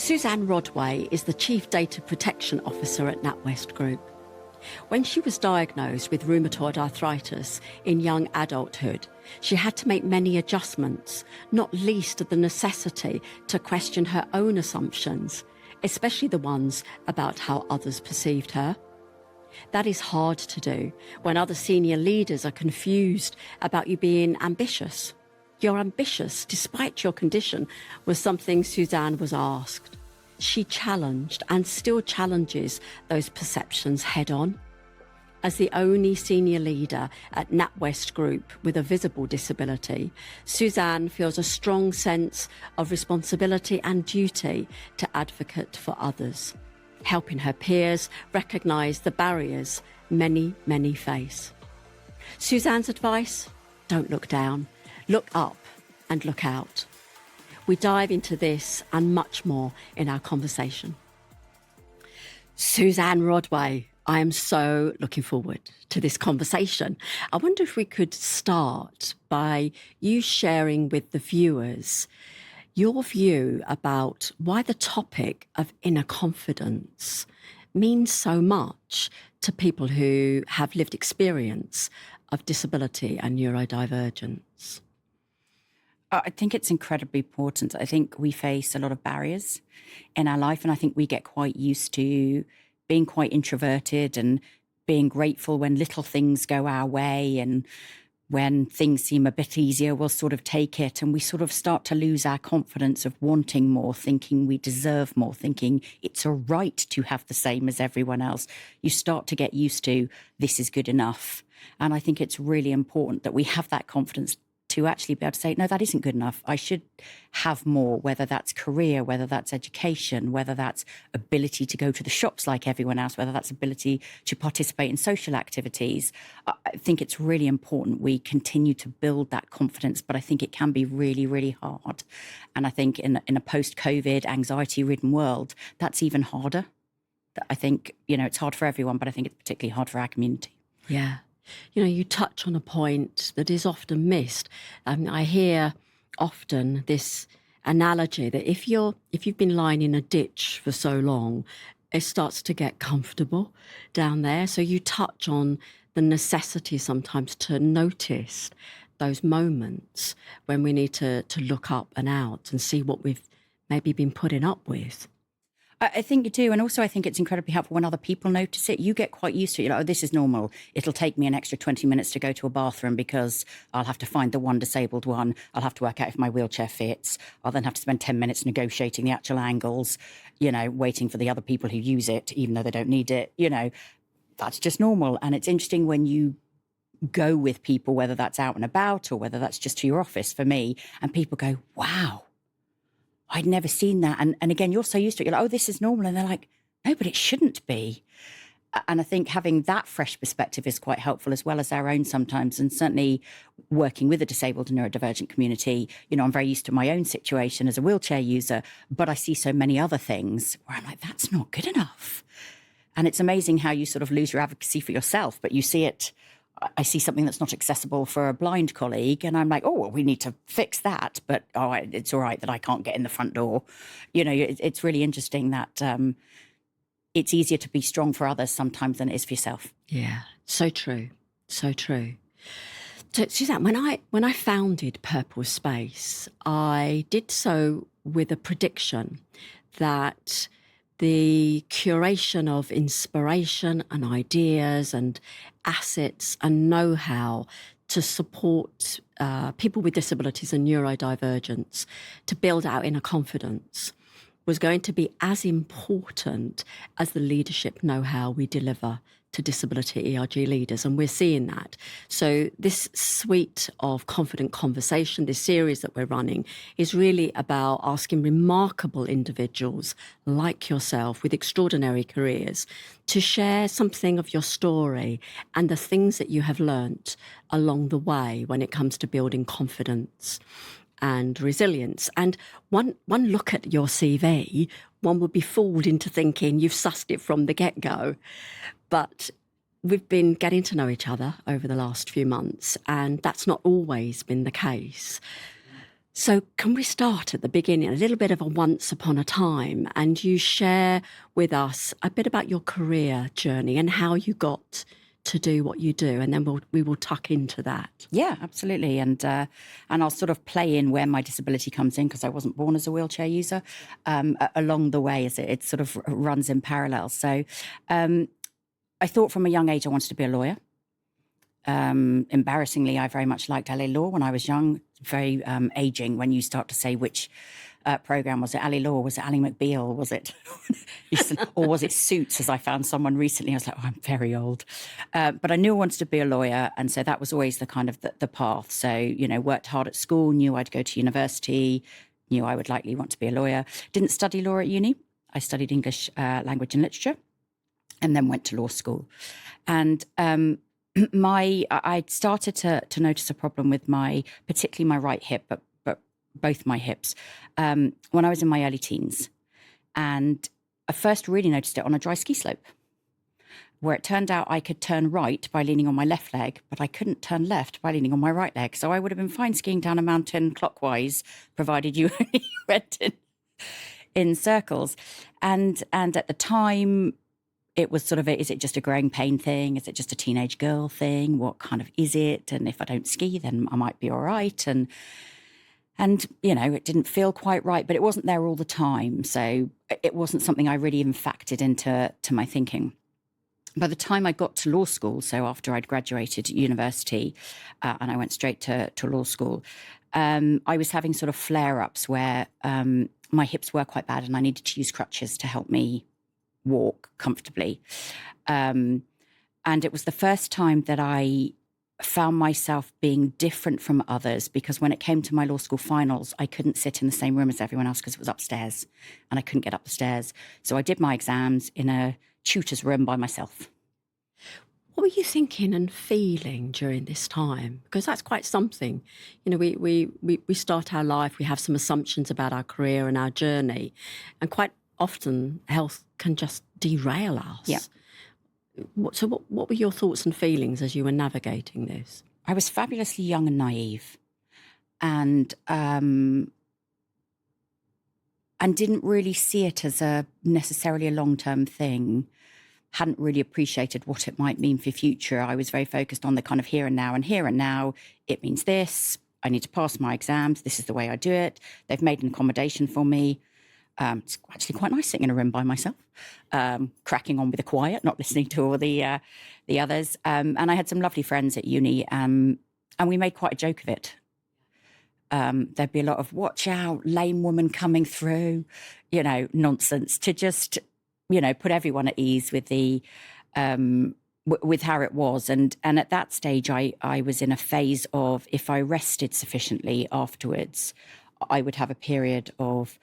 Suzanne Rodway is the Chief Data Protection Officer at NatWest Group. When she was diagnosed with rheumatoid arthritis in young adulthood, she had to make many adjustments, not least the necessity to question her own assumptions, especially the ones about how others perceived her. That is hard to do when other senior leaders are confused about you being ambitious. You're ambitious despite your condition was something Suzanne was asked. She challenged and still challenges those perceptions head on. As the only senior leader at NatWest Group with a visible disability, Suzanne feels a strong sense of responsibility and duty to advocate for others, helping her peers recognise the barriers many face. Suzanne's advice? Don't look down, look up and look out. We dive into this and much more in our conversation. Suzanne Rodway, I am so looking forward to this conversation. I wonder if we could start by you sharing with the viewers your view about why the topic of inner confidence means so much to people who have lived experience of disability and neurodivergence. I think it's incredibly important. I think we face a lot of barriers in our life, and I think we get quite used to being quite introverted and being grateful when little things go our way, and when things seem a bit easier, we'll sort of take it, and we sort of start to lose our confidence of wanting more, thinking we deserve more, thinking it's a right to have the same as everyone else. You start to get used to this is good enough. And I think it's really important that we have that confidence to actually be able to say, no, that isn't good enough. I should have more, whether that's career, whether that's education, whether that's ability to go to the shops like everyone else, whether that's ability to participate in social activities. I think it's really important we continue to build that confidence, but I think it can be really hard. And I think in a post-COVID, anxiety-ridden world, that's even harder. I think, it's hard for everyone, but I think it's particularly hard for our community. Yeah. You touch on a point that is often missed. I hear often this analogy that if you've been lying in a ditch for so long, it starts to get comfortable down there. So you touch on the necessity sometimes to notice those moments when we need to look up and out and see what we've maybe been putting up with. I think you do. And also I think it's incredibly helpful when other people notice it. You get quite used to it. You're like, oh, this is normal. It'll take me an extra 20 minutes to go to a bathroom because I'll have to find the one disabled one. I'll have to work out if my wheelchair fits. I'll then have to spend 10 minutes negotiating the actual angles, waiting for the other people who use it, even though they don't need it. That's just normal. And it's interesting when you go with people, whether that's out and about or whether that's just to your office for me, and people go, wow, I'd never seen that. And again, you're so used to it. You're like, oh, this is normal. And they're like, no, but it shouldn't be. And I think having that fresh perspective is quite helpful, as well as our own sometimes. And certainly working with a disabled and neurodivergent community, I'm very used to my own situation as a wheelchair user, but I see so many other things where I'm like, that's not good enough. And it's amazing how you sort of lose your advocacy for yourself, but you see it. I see something that's not accessible for a blind colleague and I'm like, oh, well, we need to fix that. But, it's all right that I can't get in the front door. It's really interesting that it's easier to be strong for others sometimes than it is for yourself. Yeah, so true. So true. So, Suzanne, when I founded Purple Space, I did so with a prediction that the curation of inspiration and ideas and assets and know-how to support people with disabilities and neurodivergence to build out inner confidence was going to be as important as the leadership know-how we deliver to disability ERG leaders, and we're seeing that. So this suite of Confident Conversation, this series that we're running, is really about asking remarkable individuals like yourself with extraordinary careers to share something of your story and the things that you have learnt along the way when it comes to building confidence and resilience. And one look at your CV, one would be fooled into thinking you've sussed it from the get-go. But we've been getting to know each other over the last few months, and that's not always been the case. So can we start at the beginning, a little bit of a once upon a time, and you share with us a bit about your career journey and how you got to do what you do, and then we will tuck into that. Yeah, absolutely. And I'll sort of play in where my disability comes in, because I wasn't born as a wheelchair user, along the way, as it sort of runs in parallel. So I thought from a young age I wanted to be a lawyer. Embarrassingly, I very much liked LA Law when I was young. Very aging when you start to say which program was it. LA Law, was it Ally McBeal, was it or was it Suits, as I found someone recently. I was like, oh, I'm very old, but I knew I wanted to be a lawyer, and so that was always the kind of the path. So, you know, worked hard at school, knew I'd go to university, knew I would likely want to be a lawyer. Didn't study law at uni. I studied English language and literature, and then went to law school. And I started to notice a problem with particularly my right hip, but both my hips, when I was in my early teens. And I first really noticed it on a dry ski slope, where it turned out I could turn right by leaning on my left leg, but I couldn't turn left by leaning on my right leg. So I would have been fine skiing down a mountain clockwise, provided you only went in circles. And at the time, it was sort of, is it just a growing pain thing? Is it just a teenage girl thing? What kind of is it? And if I don't ski, then I might be all right. And you know, it didn't feel quite right, but it wasn't there all the time. So it wasn't something I really even factored into my thinking. By the time I got to law school, so after I'd graduated at university, and I went straight to law school, I was having sort of flare-ups where my hips were quite bad and I needed to use crutches to help me walk comfortably. And it was the first time that I found myself being different from others, because when it came to my law school finals, I couldn't sit in the same room as everyone else because it was upstairs and I couldn't get up the stairs. So I did my exams in a tutor's room by myself. What were you thinking and feeling during this time? Because that's quite something. You know, we start our life, we have some assumptions about our career and our journey, and quite often health can just derail us. Yeah. So what were your thoughts and feelings as you were navigating this? I was fabulously young and naive, and didn't really see it as necessarily a long-term thing. Hadn't really appreciated what it might mean for future. I was very focused on the kind of here and now, and here and now it means this. I need to pass my exams. This is the way I do it. They've made an accommodation for me. It's actually quite nice sitting in a room by myself, cracking on with the quiet, not listening to all the others. And I had some lovely friends at uni, and we made quite a joke of it. There'd be a lot of "watch out, lame woman coming through," you know, nonsense to just, you know, put everyone at ease with the with how it was. And at that stage, I was in a phase of, if I rested sufficiently afterwards, I would have a period of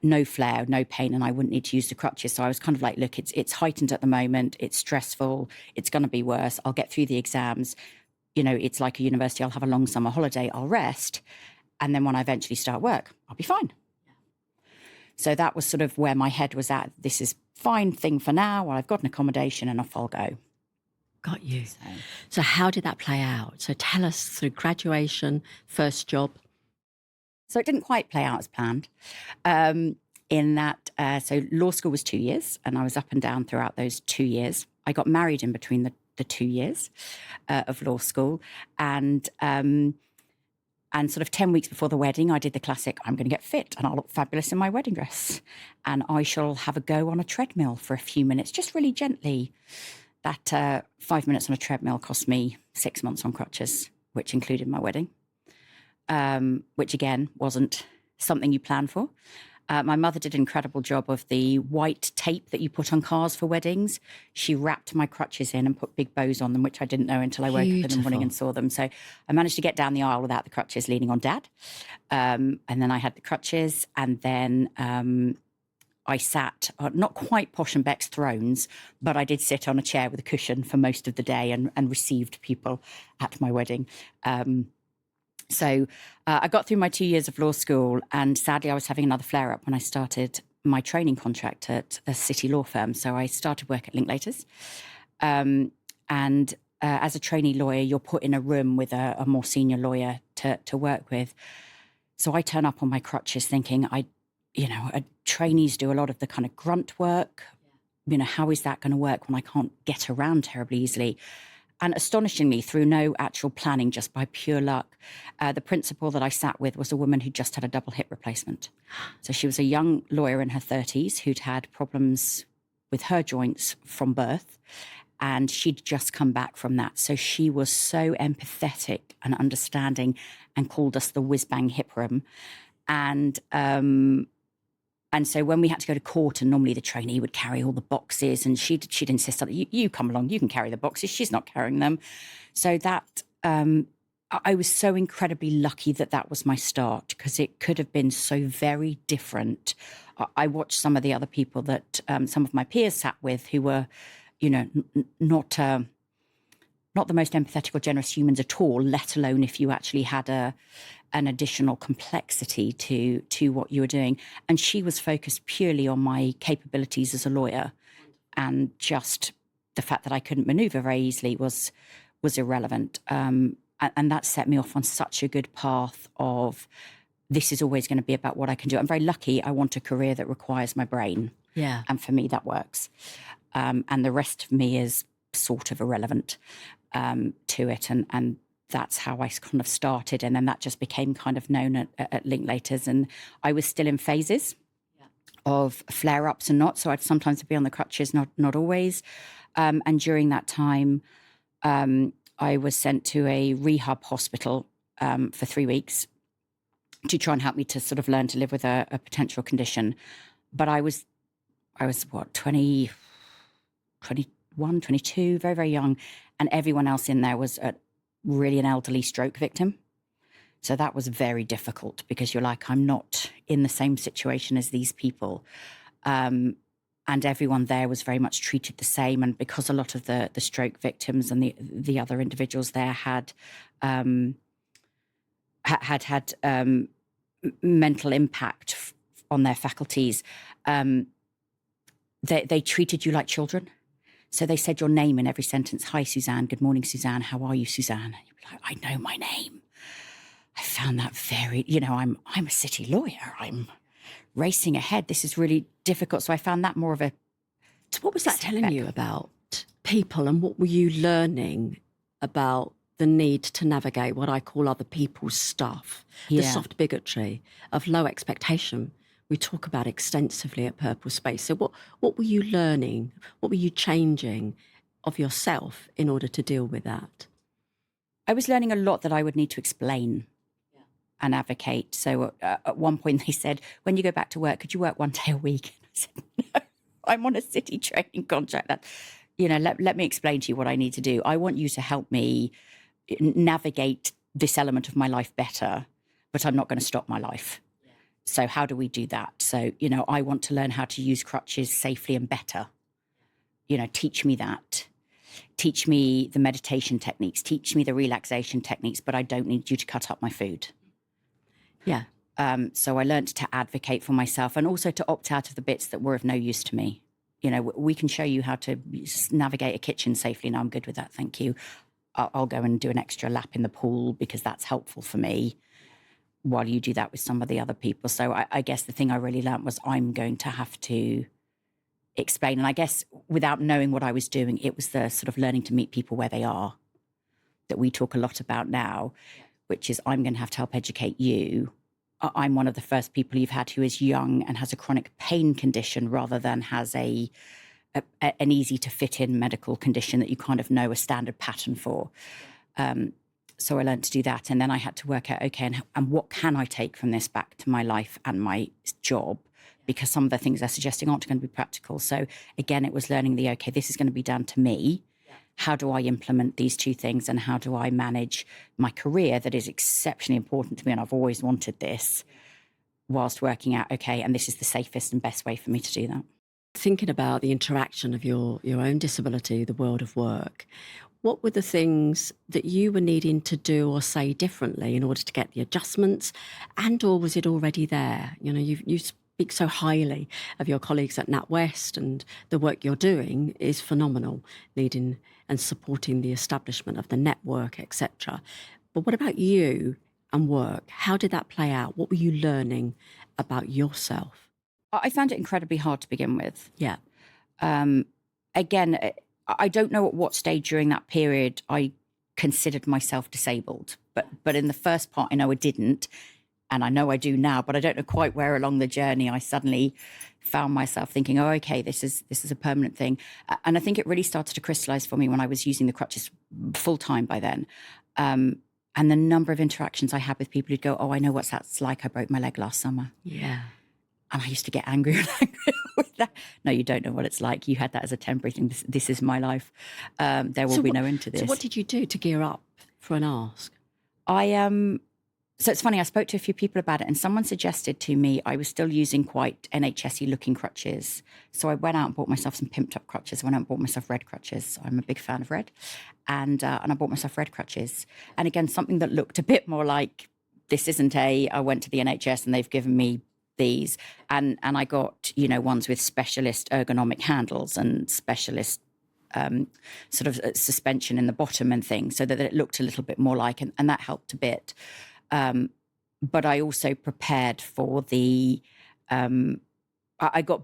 no flare, no pain, and I wouldn't need to use the crutches. So I was kind of like, look, it's heightened at the moment. It's stressful. It's going to be worse. I'll get through the exams. You know, it's like a university. I'll have a long summer holiday. I'll rest. And then when I eventually start work, I'll be fine. So that was sort of where my head was at. This is fine thing for now. Well, I've got an accommodation and off I'll go. Got you. So how did that play out? So tell us through graduation, first job. So it didn't quite play out as planned, in that, so law school was 2 years, and I was up and down throughout those 2 years. I got married in between the 2 years of law school, and sort of 10 weeks before the wedding, I did the classic, I'm going to get fit and I'll look fabulous in my wedding dress, and I shall have a go on a treadmill for a few minutes, just really gently. That 5 minutes on a treadmill cost me 6 months on crutches, which included my wedding. Which again wasn't something you plan for. My mother did an incredible job of the white tape that you put on cars for weddings. She wrapped my crutches in and put big bows on them, which I didn't know until I woke up in the morning and saw them. So I managed to get down the aisle without the crutches, leaning on Dad. And then I had the crutches, and then I sat, not quite Posh and Beck's thrones, but I did sit on a chair with a cushion for most of the day and received people at my wedding. So I got through my 2 years of law school, and sadly I was having another flare-up when I started my training contract at a city law firm. So I started work at Linklaters. As a trainee lawyer, you're put in a room with a more senior lawyer to work with. So I turn up on my crutches thinking trainees do a lot of the kind of grunt work. How is that going to work when I can't get around terribly easily? And astonishingly, through no actual planning, just by pure luck, the principal that I sat with was a woman who just had a double hip replacement. So she was a young lawyer in her 30s who'd had problems with her joints from birth, and she'd just come back from that. So she was so empathetic and understanding and called us the whiz-bang hip room. And so when we had to go to court, and normally the trainee would carry all the boxes, and she'd insist on, you come along, you can carry the boxes. She's not carrying them. So that, I was so incredibly lucky that was my start, because it could have been so very different. I watched some of the other people that some of my peers sat with who were, not the most empathetic or generous humans at all, let alone if you actually had an additional complexity to what you were doing. And she was focused purely on my capabilities as a lawyer, and just the fact that I couldn't maneuver very easily was irrelevant. And that set me off on such a good path of, this is always going to be about what I can do. I'm very lucky. I want a career that requires my brain. Yeah. And for me, that works. And the rest of me is sort of irrelevant to it. And that's how I kind of started. And then that just became kind of known at Linklaters. And I was still in phases of flare-ups and not. So I'd sometimes be on the crutches, not always. And during that time, I was sent to a rehab hospital for 3 weeks to try and help me to sort of learn to live with a potential condition. But I was what, 20, 21, 22, very, very young. And everyone else in there was really an elderly stroke victim. So that was very difficult, because you're like, I'm not in the same situation as these people. And everyone there was very much treated the same. And because a lot of the stroke victims and the other individuals there had mental impact on their faculties, they treated you like children. So they said your name in every sentence. Hi, Suzanne. Good morning, Suzanne. How are you, Suzanne? You'd be like, I know my name. I found that very, I'm a city lawyer. I'm racing ahead. This is really difficult. So I found that more of a... So what was that telling you about people, and what were you learning about the need to navigate what I call other people's stuff, the soft bigotry of low expectation? We talk about extensively at Purple Space. So what were you learning? What were you changing of yourself in order to deal with that? I was learning a lot that I would need to explain and advocate. So at one point they said, when you go back to work, could you work 1 day a week? I said, no, I'm on a city training contract. Let me explain to you what I need to do. I want you to help me navigate this element of my life better, but I'm not going to stop my life. So how do we do that? So, I want to learn how to use crutches safely and better. Teach me that. Teach me the meditation techniques. Teach me the relaxation techniques, but I don't need you to cut up my food. Yeah. So I learned to advocate for myself, and also to opt out of the bits that were of no use to me. We can show you how to navigate a kitchen safely. No, I'm good with that. Thank you. I'll go and do an extra lap in the pool because that's helpful for me, while you do that with some of the other people. So I guess the thing I really learned was, I'm going to have to explain. And I guess without knowing what I was doing, it was the sort of learning to meet people where they are that we talk a lot about now, which is, I'm going to have to help educate you. I'm one of the first people you've had who is young and has a chronic pain condition, rather than has an easy to fit in medical condition that you kind of know a standard pattern for. So I learned to do that. And then I had to work out, okay, and what can I take from this back to my life and my job? Because some of the things they're suggesting aren't going to be practical. So again, it was learning okay, this is going to be down to me. How do I implement these two things, and how do I manage my career that is exceptionally important to me, and I've always wanted this, whilst working out, okay, and this is the safest and best way for me to do that. Thinking about the interaction of your own disability, the world of work, what were the things that you were needing to do or say differently in order to get the adjustments, or was it already there? You speak so highly of your colleagues at NatWest, and the work you're doing is phenomenal, leading and supporting the establishment of the network, etc. But what about you and work, how did that play out? What were you learning about yourself? I found it incredibly hard to begin with. Yeah. Again, I don't know at what stage during that period I considered myself disabled, but in the first part, I know I didn't, and I know I do now, but I don't know quite where along the journey I suddenly found myself thinking, oh, okay, this is a permanent thing. And I think it really started to crystallize for me when I was using the crutches full time by then. And the number of interactions I had with people who'd go, oh, I know what that's like. I broke my leg last summer. Yeah. And I used to get angry and angry with that. No, you don't know what it's like. You had that as a temporary thing. This is my life. There will be no end to this. So what did you do to gear up for an ask? So it's funny, I spoke to a few people about it, and someone suggested to me I was still using quite NHS-y looking crutches. So I went out and bought myself some pimped up crutches. I went out and bought myself red crutches. I'm a big fan of red. And I bought myself red crutches. And again, something that looked a bit more like, I went to the NHS and they've given me these. And I got, ones with specialist ergonomic handles and specialist sort of suspension in the bottom and things, so that it looked a little bit more like, and that helped a bit. But I also prepared for I got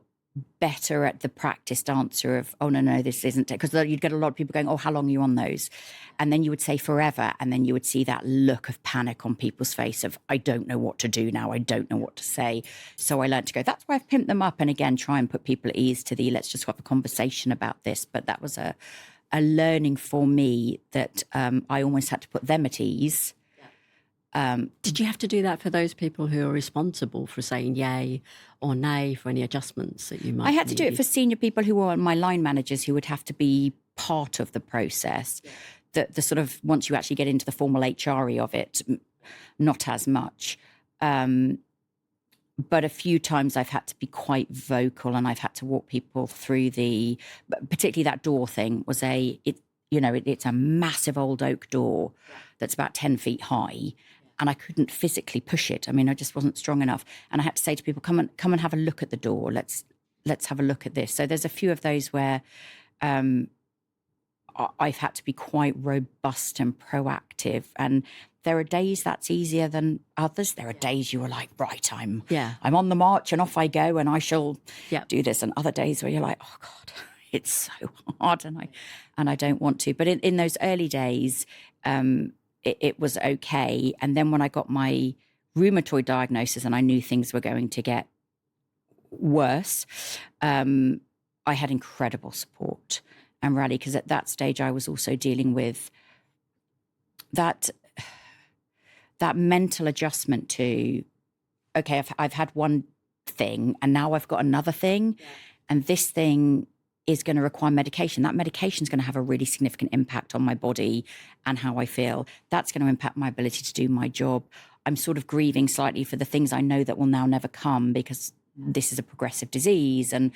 better at the practiced answer of, oh, no, this isn't it. Because you'd get a lot of people going, oh, how long are you on those? And then you would say forever. And then you would see that look of panic on people's face of, I don't know what to do now. I don't know what to say. So I learned to go, that's why I've pimped them up. And again, try and put people at ease to let's just have a conversation about this. But that was a learning for me that I almost had to put them at ease. Did you have to do that for those people who are responsible for saying yay or nay for any adjustments that you might I had to do it need? for senior people who were my line managers, who would have to be part of the process. Yeah. The sort of, once you actually get into the formal HRE of it, not as much. But a few times I've had to be quite vocal, and I've had to walk people through particularly that door thing was it's a massive old oak door that's about 10 feet high. And I couldn't physically push it. I mean, I just wasn't strong enough. And I had to say to people, come and have a look at the door. Let's have a look at this. So there's a few of those where I've had to be quite robust and proactive. And there are days that's easier than others. There are days you are like, right, I'm on the march and off I go and I shall do this. And other days where you're like, oh God, it's so hard and I don't want to. But in those early days, it was okay. And then when I got my rheumatoid diagnosis and I knew things were going to get worse, I had incredible support and rally, because at that stage I was also dealing with that mental adjustment to, okay, I've had one thing and now I've got another thing, and this thing is going to require medication. That medication is going to have a really significant impact on my body and how I feel. That's going to impact my ability to do my job. I'm sort of grieving slightly for the things I know that will now never come, because this is a progressive disease. And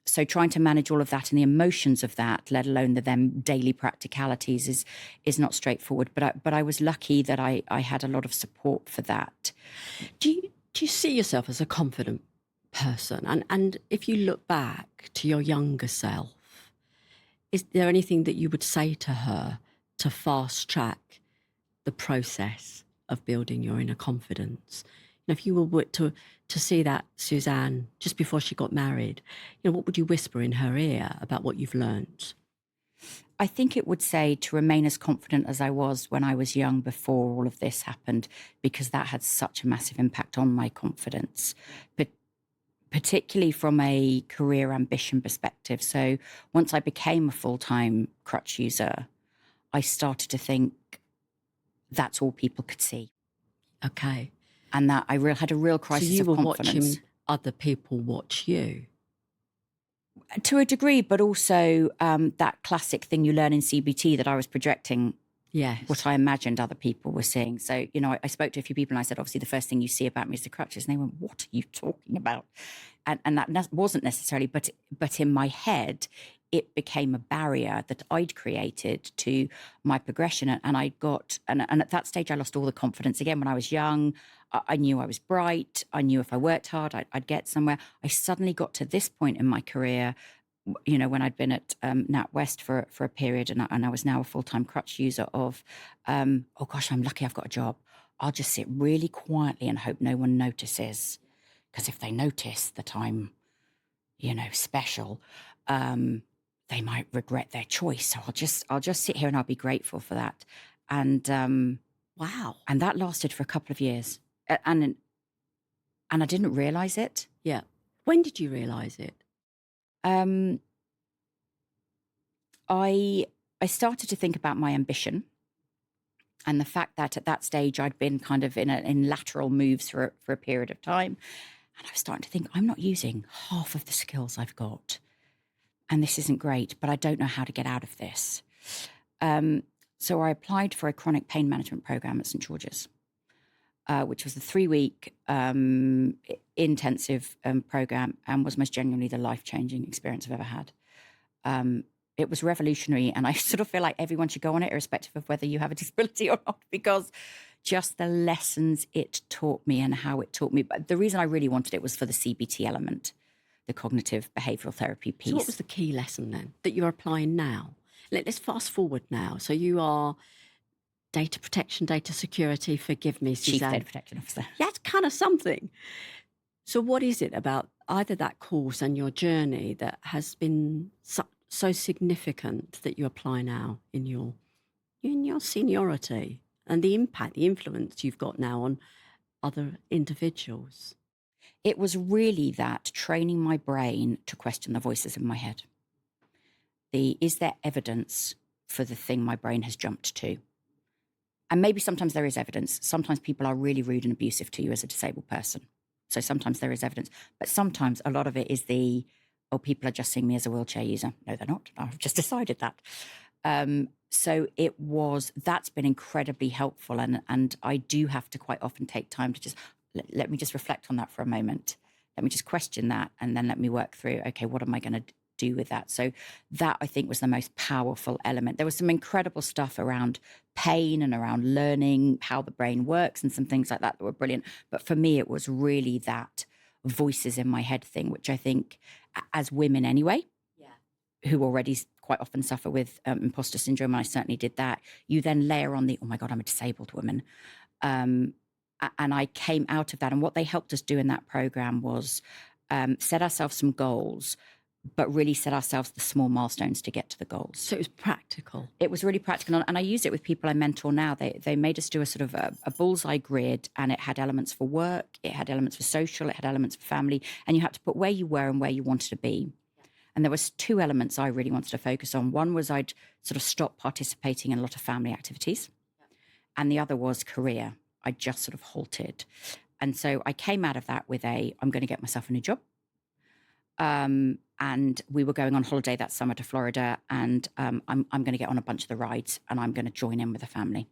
so trying to manage all of that and the emotions of that, let alone the daily practicalities, is not straightforward. But I was lucky that I had a lot of support for that. Do you see yourself as a confident person? And if you look back to your younger self, is there anything that you would say to her to fast track the process of building your inner confidence? If you were to see that Suzanne just before she got married, what would you whisper in her ear about what you've learned? I think it would say to remain as confident as I was when I was young before all of this happened, because that had such a massive impact on my confidence. But particularly from a career ambition perspective. So once I became a full-time crutch user, I started to think that's all people could see. Okay. And that I had a real crisis of confidence. So you were watching other people watch you? To a degree, but also that classic thing you learn in CBT, that I was projecting what I imagined other people were seeing. So, I spoke to a few people and I said, obviously, the first thing you see about me is the crutches. And they went, what are you talking about? And that wasn't necessarily, but in my head, it became a barrier that I'd created to my progression. And at that stage, I lost all the confidence. Again, when I was young, I knew I was bright. I knew if I worked hard, I'd get somewhere. I suddenly got to this point in my career, when I'd been at NatWest for a period, and I was now a full-time crutch user of, oh gosh, I'm lucky I've got a job. I'll just sit really quietly and hope no one notices. Because if they notice that I'm, special, they might regret their choice. So I'll just sit here and I'll be grateful for that. And Wow. and that lasted for a couple of years. And I didn't realize it. Yeah. When did you realize it? I started to think about my ambition and the fact that at that stage I'd been kind of in lateral moves for a period of time. And I was starting to think, I'm not using half of the skills I've got. And this isn't great, but I don't know how to get out of this. So I applied for a chronic pain management program at St. George's, which was a 3-week intensive program and was most genuinely the life-changing experience I've ever had. It was revolutionary, and I sort of feel like everyone should go on it, irrespective of whether you have a disability or not, because just the lessons it taught me and how it taught me. But the reason I really wanted it was for the CBT element, the cognitive behavioural therapy piece. So what was the key lesson then that you're applying now? Let's fast forward now. So you are data protection, data security, forgive me, Suzanne. Chief Data Protection Officer. Yeah, it's kind of something. So what is it about either that course and your journey that has been so significant that you apply now in your seniority and the impact, the influence you've got now on other individuals? It was really that training my brain to question the voices in my head. Is there evidence for the thing my brain has jumped to? And maybe sometimes there is evidence. Sometimes people are really rude and abusive to you as a disabled person. So sometimes there is evidence. But sometimes a lot of it is people are just seeing me as a wheelchair user. No, they're not. I've just decided that. So that's been incredibly helpful. And I do have to quite often take time to just, let me just reflect on that for a moment. Let me just question that. And then let me work through, okay, what am I going to do with that? So that, I think, was the most powerful element. There was some incredible stuff around pain and around learning how the brain works and some things like that were brilliant. But for me, it was really that voices in my head thing, which I think as women anyway, who already quite often suffer with imposter syndrome, and I certainly did that, you then layer on oh my God, I'm a disabled woman. And I came out of that. And what they helped us do in that program was set ourselves some goals, but really set ourselves the small milestones to get to the goals. So it was practical. It was really practical. And I use it with people I mentor now. They made us do a sort of a bullseye grid, and it had elements for work, it had elements for social, it had elements for family, and you had to put where you were and where you wanted to be. And there was 2 elements I really wanted to focus on. One was I'd sort of stop participating in a lot of family activities. And the other was career. I just sort of halted. And so I came out of that with I'm going to get myself a new job. And we were going on holiday that summer to Florida, and I'm going to get on a bunch of the rides, and I'm going to join in with a family.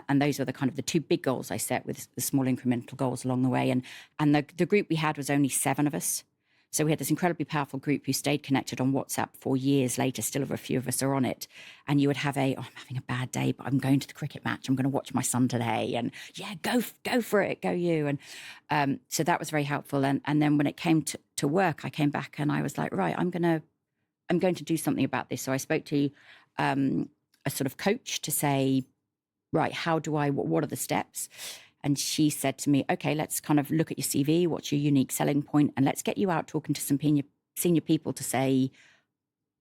And those were the kind of the 2 big goals I set, with the small incremental goals along the way. And the group we had was only 7 of us. So we had this incredibly powerful group who stayed connected on WhatsApp for years later. Still, a few of us are on it. And you would have I'm having a bad day, but I'm going to the cricket match. I'm going to watch my son today. And yeah, go for it. Go you. And so that was very helpful. And then when it came to work, I came back and I was like, right, I'm going to do something about this. So I spoke to a sort of coach to say, right, what are the steps? And she said to me, okay, let's kind of look at your CV, what's your unique selling point, and let's get you out talking to some senior people to say,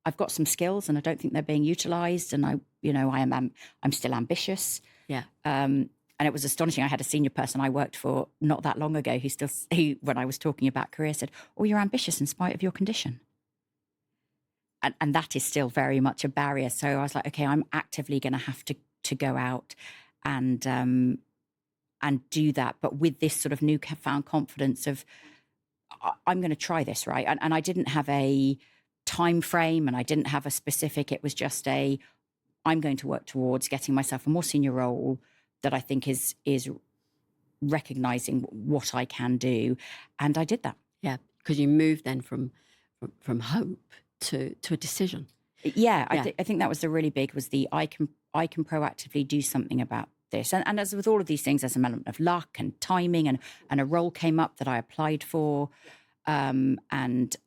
I've got some skills and I don't think they're being utilized, and I'm still ambitious. Yeah. And it was astonishing. I had a senior person I worked for not that long ago who when I was talking about career, said, oh, you're ambitious in spite of your condition. And that is still very much a barrier. So I was like, okay, I'm actively going to have to go out and do that, but with this sort of newfound confidence of, I'm going to try this, right? And I didn't have a time frame, and I didn't have a specific, it was just I'm going to work towards getting myself a more senior role that I think is recognizing what I can do. And I did that. Yeah, because you moved then from hope to a decision. Yeah, I think that was the really big, was I can proactively do something about this. And as with all of these things, there's an element of luck and timing, and a role came up that I applied for. And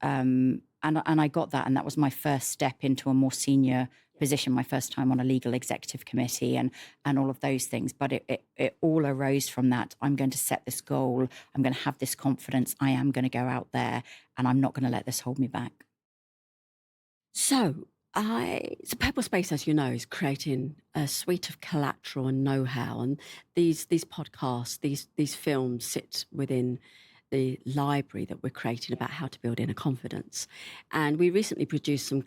I got that. And that was my first step into a more senior position, my first time on a legal executive committee and all of those things. But it all arose from that. I'm going to set this goal. I'm going to have this confidence. I am going to go out there and I'm not going to let this hold me back. So Purple Space, as you know, is creating a suite of collateral and know-how, and these podcasts, these films sit within the library that we're creating about how to build inner confidence. And we recently produced some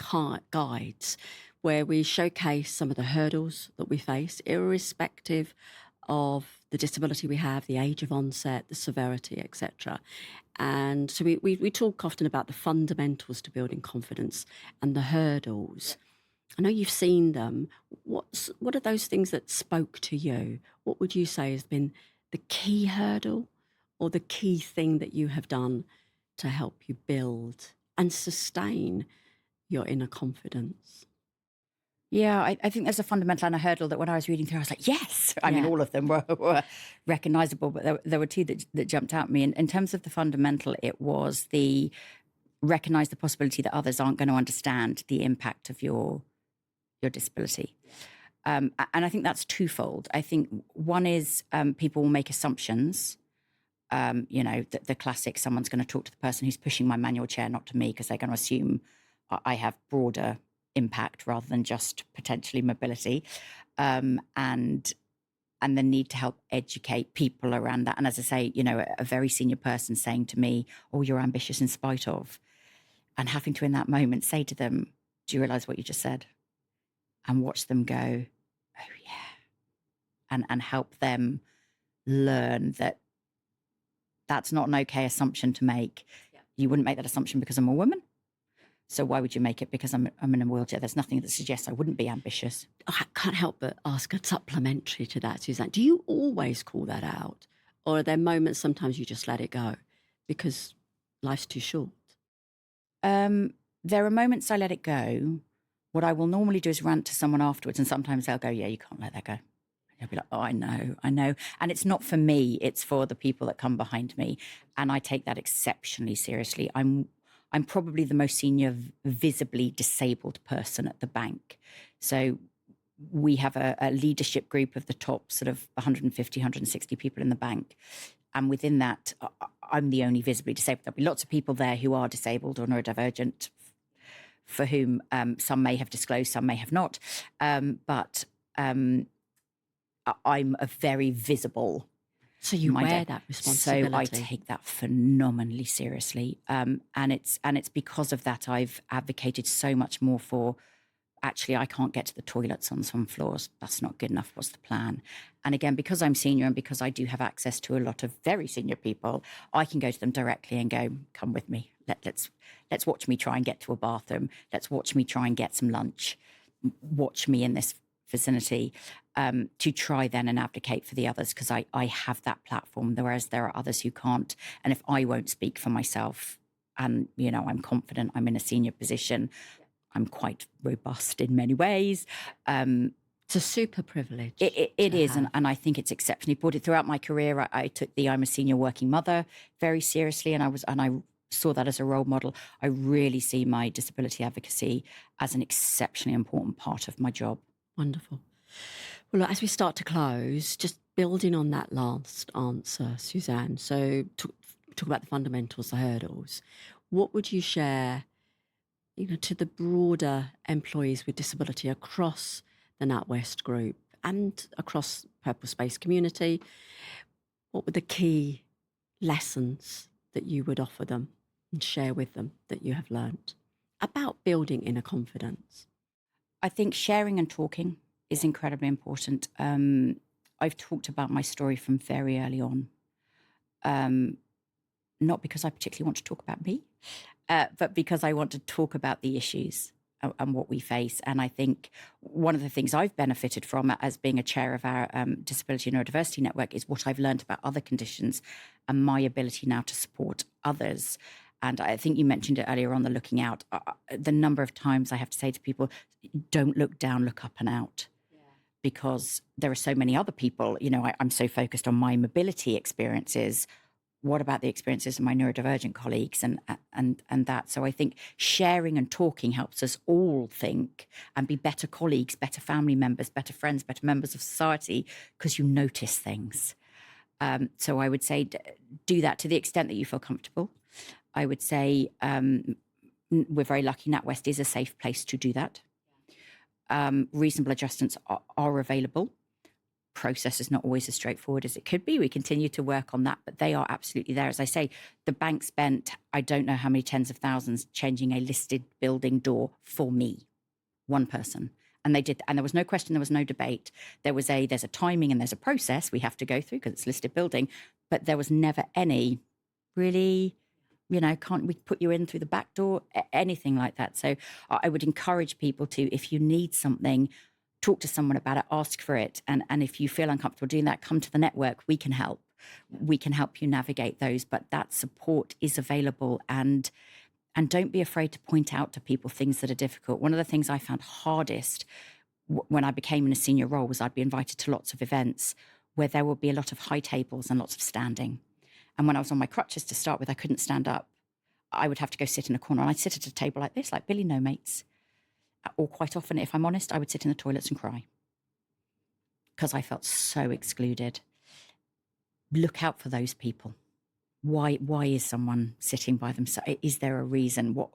guides where we showcase some of the hurdles that we face, irrespective of the disability we have, the age of onset, the severity, etc. And so we talk often about the fundamentals to building confidence and the hurdles. I know you've seen them. What are those things that spoke to you? What would you say has been the key hurdle or the key thing that you have done to help you build and sustain your inner confidence? Yeah, I think there's a fundamental and a hurdle that when I was reading through, I was like, yes. I mean, all of them were recognisable, but there were two that jumped out at me. And in terms of the fundamental, it was the recognise the possibility that others aren't going to understand the impact of your disability. And I think that's twofold. I think one is people will make assumptions. The classic, someone's going to talk to the person who's pushing my manual chair, not to me, because they're going to assume I have broader impact rather than just potentially mobility, and the need to help educate people around that. And as I say, a very senior person saying to me, "Oh, you're ambitious in spite of," and having to in that moment say to them, "Do you realise what you just said?" And watch them go, "Oh yeah," and help them learn that that's not an okay assumption to make. Yeah. You wouldn't make that assumption because I'm a woman. So why would you make it because I'm in a wheelchair? There's nothing that suggests I wouldn't be ambitious. I can't help but ask a supplementary to that, Suzanne. Do you always call that out? Or are there moments sometimes you just let it go because life's too short? There are moments I let it go. What I will normally do is rant to someone afterwards, and sometimes they'll go, "Yeah, you can't let that go." And I'll be like, "Oh, I know. And it's not for me, it's for the people that come behind me. And I take that exceptionally seriously. I'm probably the most senior visibly disabled person at the bank. So we have a leadership group of the top sort of 150, 160 people in the bank. And within that, I'm the only visibly disabled. There'll be lots of people there who are disabled or neurodivergent, for whom some may have disclosed, some may have not. But I'm a very visible. So you wear that responsibility. So I take that phenomenally seriously. And it's because of that I've advocated so much more for, actually, I can't get to the toilets on some floors. That's not good enough. What's the plan? And again, because I'm senior and because I do have access to a lot of very senior people, I can go to them directly and go, "Come with me. Let's watch me try and get to a bathroom. Let's watch me try and get some lunch. Watch me in this vicinity," to try then and advocate for the others, because I have that platform, whereas there are others who can't. And if I won't speak for myself and, I'm confident, I'm in a senior position, I'm quite robust in many ways. It's a super privilege. It is, and I think it's exceptionally important. Throughout my career, I took the I'm a senior working mother very seriously, and I saw that as a role model. I really see my disability advocacy as an exceptionally important part of my job. Wonderful. Well, look, as we start to close, just building on that last answer, Suzanne, so talk about the fundamentals, the hurdles. What would you share, to the broader employees with disability across the NatWest group and across Purple Space community? What were the key lessons that you would offer them and share with them that you have learnt about building inner confidence? I think sharing and talking is incredibly important. I've talked about my story from very early on, not because I particularly want to talk about me, but because I want to talk about the issues and what we face. And I think one of the things I've benefited from as being a chair of our Disability and Neurodiversity Network is what I've learned about other conditions and my ability now to support others. And I think you mentioned it earlier on, the looking out. The number of times I have to say to people, don't look down, look up and out. Yeah. Because there are so many other people, I'm so focused on my mobility experiences. what about the experiences of my neurodivergent colleagues and that? So I think sharing and talking helps us all think and be better colleagues, better family members, better friends, better members of society, because you notice things. So I would say do that to the extent that you feel comfortable. I would say we're very lucky NatWest is a safe place to do that. Reasonable adjustments are available. Process is not always as straightforward as it could be. We continue to work on that, but they are absolutely there. As I say, the bank spent, I don't know how many tens of thousands changing a listed building door for me, one person. And they did, and there was no question, there was no debate. There's a timing and there's a process we have to go through because it's listed building, but there was never any really, can't we put you in through the back door, anything like that. So I would encourage people to, if you need something, talk to someone about it, ask for it. And if you feel uncomfortable doing that, come to the network. We can help. We can help you navigate those, but that support is available. And don't be afraid to point out to people things that are difficult. One of the things I found hardest when I became in a senior role was I'd be invited to lots of events where there would be a lot of high tables and lots of standing. And when I was on my crutches to start with, I couldn't stand up. I would have to go sit in a corner, and I'd sit at a table like this, like Billy No Mates. Or quite often, if I'm honest, I would sit in the toilets and cry because I felt so excluded. Look out for those people. Why is someone sitting by themselves? Is there a reason? What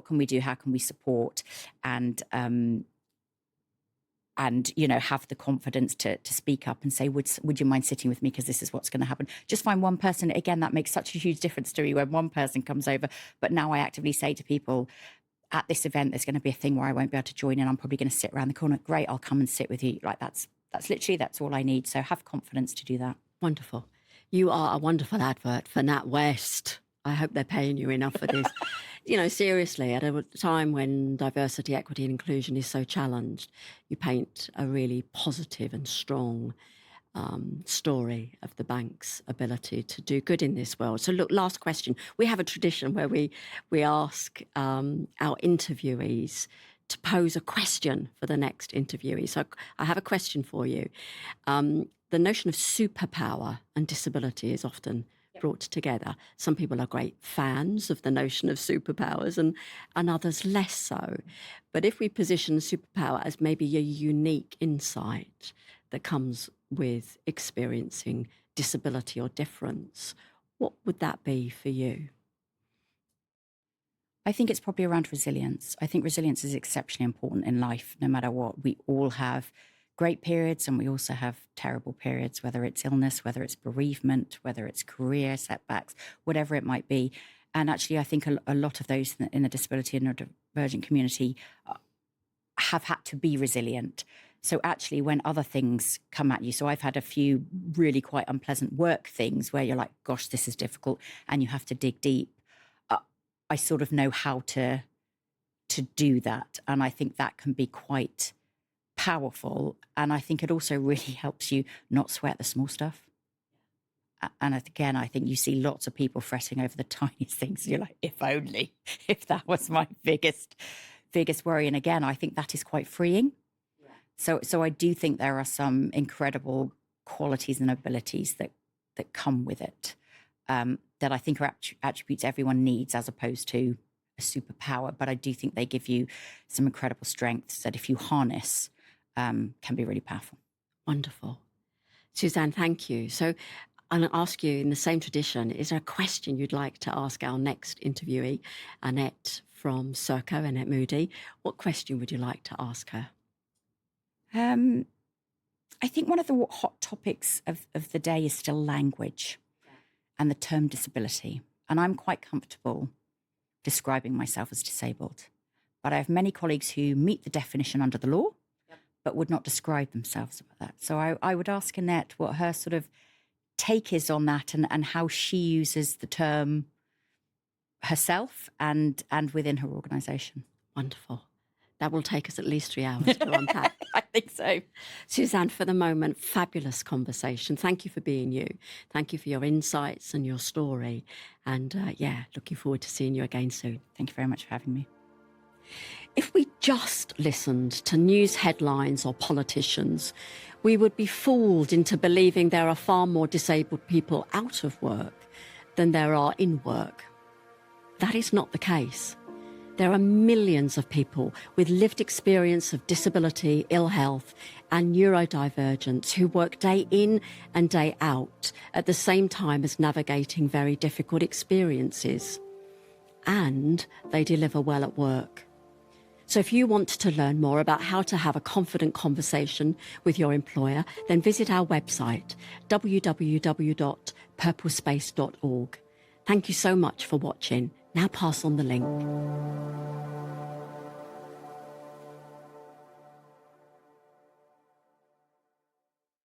can we do? How can we support? And have the confidence to speak up and say, would you mind sitting with me? Because this is what's going to happen. Just find one person. Again, that makes such a huge difference to me when one person comes over. But now I actively say to people, at this event, there's going to be a thing where I won't be able to join in. I'm probably going to sit around the corner. Great, I'll come and sit with you. Like that's all I need. So have confidence to do that. Wonderful. You are a wonderful advert for NatWest. I hope they're paying you enough for this. Seriously, at a time when diversity, equity and inclusion is so challenged, you paint a really positive and strong story of the bank's ability to do good in this world. So look, last question. We have a tradition where we ask our interviewees to pose a question for the next interviewee. So I have a question for you. The notion of superpower and disability is often brought together. Some people are great fans of the notion of superpowers and others less so. But if we position superpower as maybe a unique insight that comes with experiencing disability or difference, what would that be for you? I think it's probably around resilience. I think resilience is exceptionally important in life, no matter what. We all have great periods and we also have terrible periods, whether it's illness, whether it's bereavement, whether it's career setbacks, whatever it might be. And actually, I think a lot of those in the disability and neurodivergent community have had to be resilient. So actually, when other things come at you, so I've had a few really quite unpleasant work things where you're like, gosh, this is difficult, and you have to dig deep. I sort of know how to do that. And I think that can be quite powerful. And I think it also really helps you not sweat the small stuff. And again, I think you see lots of people fretting over the tiniest things. You're like, if that was my biggest worry. And again, I think that is quite freeing. Yeah. So I do think there are some incredible qualities and abilities that come with it. That I think are attributes everyone needs as opposed to a superpower. But I do think they give you some incredible strengths that if you harness, can be really powerful. Wonderful. Suzanne, thank you. So I'm going to ask you in the same tradition, is there a question you'd like to ask our next interviewee, Annette from Serco, Annette Moody? What question would you like to ask her? I think one of the hot topics of the day is still language. And the term disability. And I'm quite comfortable describing myself as disabled. But I have many colleagues who meet the definition under the law, but would not describe themselves about that. So I would ask Annette what her sort of take is on that and how she uses the term herself and within her organisation. Wonderful. That will take us at least 3 hours to unpack. I think so. Suzanne, for the moment, fabulous conversation. Thank you for being you. Thank you for your insights and your story. And looking forward to seeing you again soon. Thank you very much for having me. If we just listened to news headlines or politicians, we would be fooled into believing there are far more disabled people out of work than there are in work. That is not the case. There are millions of people with lived experience of disability, ill health, and neurodivergence who work day in and day out at the same time as navigating very difficult experiences. And they deliver well at work. So if you want to learn more about how to have a confident conversation with your employer, then visit our website, www.purplespace.org. Thank you so much for watching. Now pass on the link.